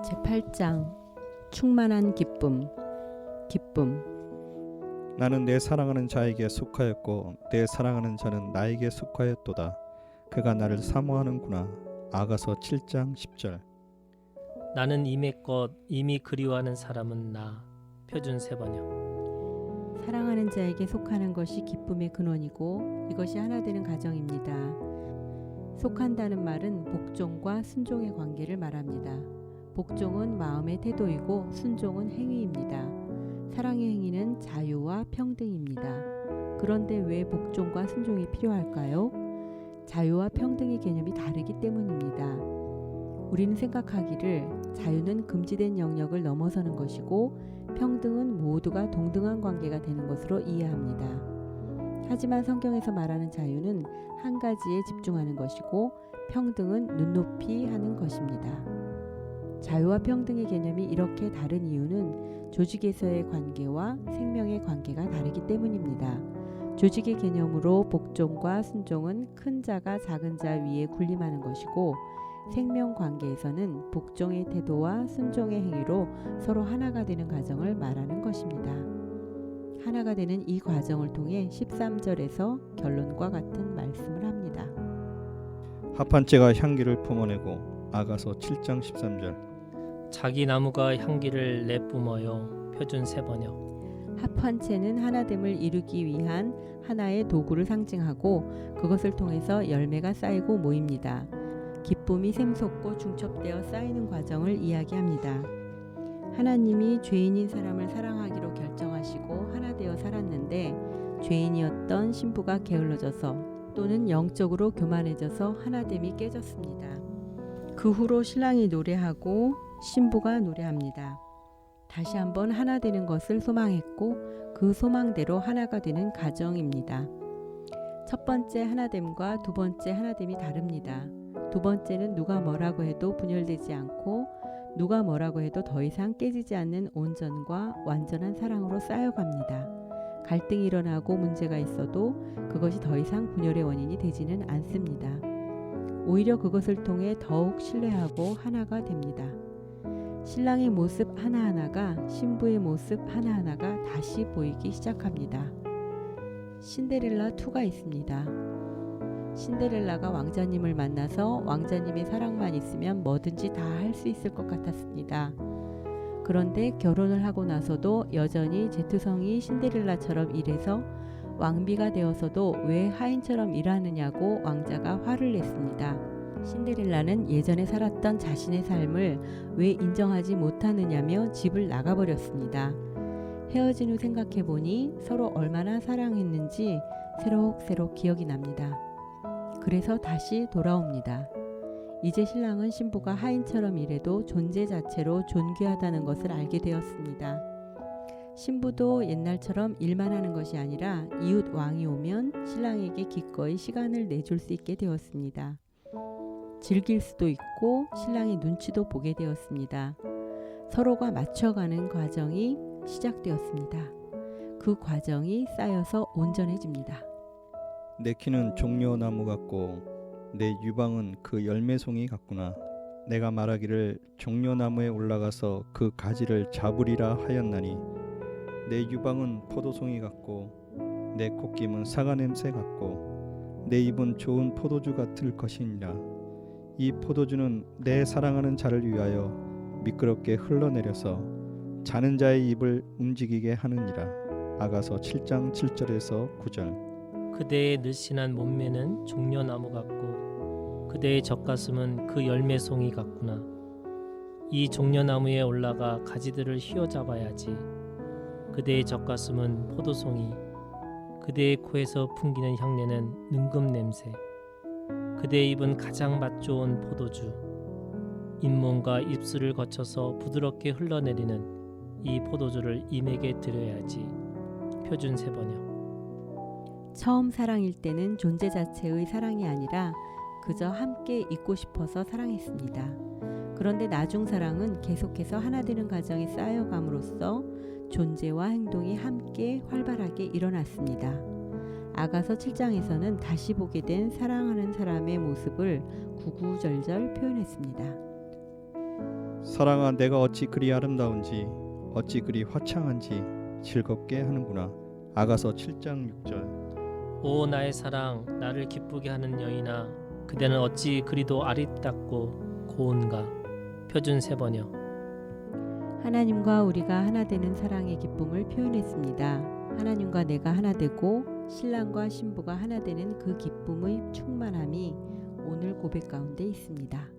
제8장 충만한 기쁨. 나는 내 사랑하는 자에게 속하였고 내 사랑하는 자는 나에게 속하였도다. 그가 나를 사모하는구나. 아가서 7장 10절. 나는 이미 것 이미 그리워하는 사람은 나. 표준 세번역. 사랑하는 자에게 속하는 것이 기쁨의 근원이고 이것이 하나 되는 가정입니다. 속한다는 말은 복종과 순종의 관계를 말합니다. 복종은 마음의 태도이고 순종은 행위입니다. 사랑의 행위는 자유와 평등입니다. 그런데 왜 복종과 순종이 필요할까요? 자유와 평등의 개념이 다르기 때문입니다. 우리는 생각하기를 자유는 금지된 영역을 넘어서는 것이고 평등은 모두가 동등한 관계가 되는 것으로 이해합니다. 하지만 성경에서 말하는 자유는 한 가지에 집중하는 것이고 평등은 눈높이 하는 것입니다. 자유와 평등의 개념이 이렇게 다른 이유는 조직에서의 관계와 생명의 관계가 다르기 때문입니다. 조직의 개념으로 복종과 순종은 큰 자가 작은 자 위에 군림하는 것이고 생명 관계에서는 복종의 태도와 순종의 행위로 서로 하나가 되는 과정을 말하는 것입니다. 하나가 되는 이 과정을 통해 13절에서 결론과 같은 말씀을 합니다. 합한째가 향기를 품어내고 아가서 7장 13절. 자기 나무가 향기를 내뿜어요. 표준 세번역. 합한체는 하나됨을 이루기 위한 하나의 도구를 상징하고 그것을 통해서 열매가 쌓이고 모입니다. 기쁨이 샘솟고 중첩되어 쌓이는 과정을 이야기합니다. 하나님이 죄인인 사람을 사랑하기로 결정하시고 하나 되어 살았는데 죄인이었던 신부가 게을러져서 또는 영적으로 교만해져서 하나됨이 깨졌습니다. 그 후로 신랑이 노래하고 신부가 노래합니다. 다시 한번 하나 되는 것을 소망했고 그 소망대로 하나가 되는 가정입니다. 첫 번째 하나됨과 두 번째 하나됨이 다릅니다. 두 번째는 누가 뭐라고 해도 분열되지 않고 누가 뭐라고 해도 더 이상 깨지지 않는 온전과 완전한 사랑으로 쌓여갑니다. 갈등이 일어나고 문제가 있어도 그것이 더 이상 분열의 원인이 되지는 않습니다. 오히려 그것을 통해 더욱 신뢰하고 하나가 됩니다. 신랑의 모습 하나하나가 신부의 모습 하나하나가 다시 보이기 시작합니다. 신데렐라 2가 있습니다. 신데렐라가 왕자님을 만나서 왕자님의 사랑만 있으면 뭐든지 다 할 수 있을 것 같았습니다. 그런데 결혼을 하고 나서도 여전히 제투성이 신데렐라처럼 일해서 왕비가 되어서도 왜 하인처럼 일하느냐고 왕자가 화를 냈습니다. 신데렐라는 예전에 살았던 자신의 삶을 왜 인정하지 못하느냐며 집을 나가버렸습니다. 헤어진 후 생각해보니 서로 얼마나 사랑했는지 새록새록 기억이 납니다. 그래서 다시 돌아옵니다. 이제 신랑은 신부가 하인처럼 일해도 존재 자체로 존귀하다는 것을 알게 되었습니다. 신부도 옛날처럼 일만 하는 것이 아니라 이웃 왕이 오면 신랑에게 기꺼이 시간을 내줄 수 있게 되었습니다. 즐길 수도 있고 신랑의 눈치도 보게 되었습니다. 서로가 맞춰가는 과정이 시작되었습니다. 그 과정이 쌓여서 온전해집니다. 내 키는 종려나무 같고 내 유방은 그 열매송이 같구나. 내가 말하기를 종려나무에 올라가서 그 가지를 잡으리라 하였나니 내 유방은 포도송이 같고 내 콧김은 사과 냄새 같고 내 입은 좋은 포도주 같을 것이니라. 이 포도주는 내 사랑하는 자를 위하여 미끄럽게 흘러내려서 자는 자의 입을 움직이게 하느니라. 아가서 7장 7절에서 9절. 그대의 늘씬한 몸매는 종려나무 같고 그대의 젖가슴은 그 열매송이 같구나. 이 종려나무에 올라가 가지들을 휘어잡아야지. 그대의 젖가슴은 포도송이, 그대의 코에서 풍기는 향내는 능금 냄새, 그대의 입은 가장 맛 좋은 포도주, 잇몸과 입술을 거쳐서 부드럽게 흘러내리는 이 포도주를 임에게 드려야지. 표준 세번역. 처음 사랑일 때는 존재 자체의 사랑이 아니라 그저 함께 있고 싶어서 사랑했습니다. 그런데 나중 사랑은 계속해서 하나 되는 과정이 쌓여감으로써 존재와 행동이 함께 활발하게 일어났습니다. 아가서 7장에서는 다시 보게 된 사랑하는 사람의 모습을 구구절절 표현했습니다. 사랑아, 내가 어찌 그리 아름다운지 어찌 그리 화창한지 즐겁게 하는구나. 아가서 7장 6절. 오 나의 사랑, 나를 기쁘게 하는 여인아, 그대는 어찌 그리도 아리답고 고운가. 표준 세번역. 하나님과 우리가 하나 되는 사랑의 기쁨을 표현했습니다. 하나님과 내가 하나 되고 신랑과 신부가 하나 되는 그 기쁨의 충만함이 오늘 고백 가운데 있습니다.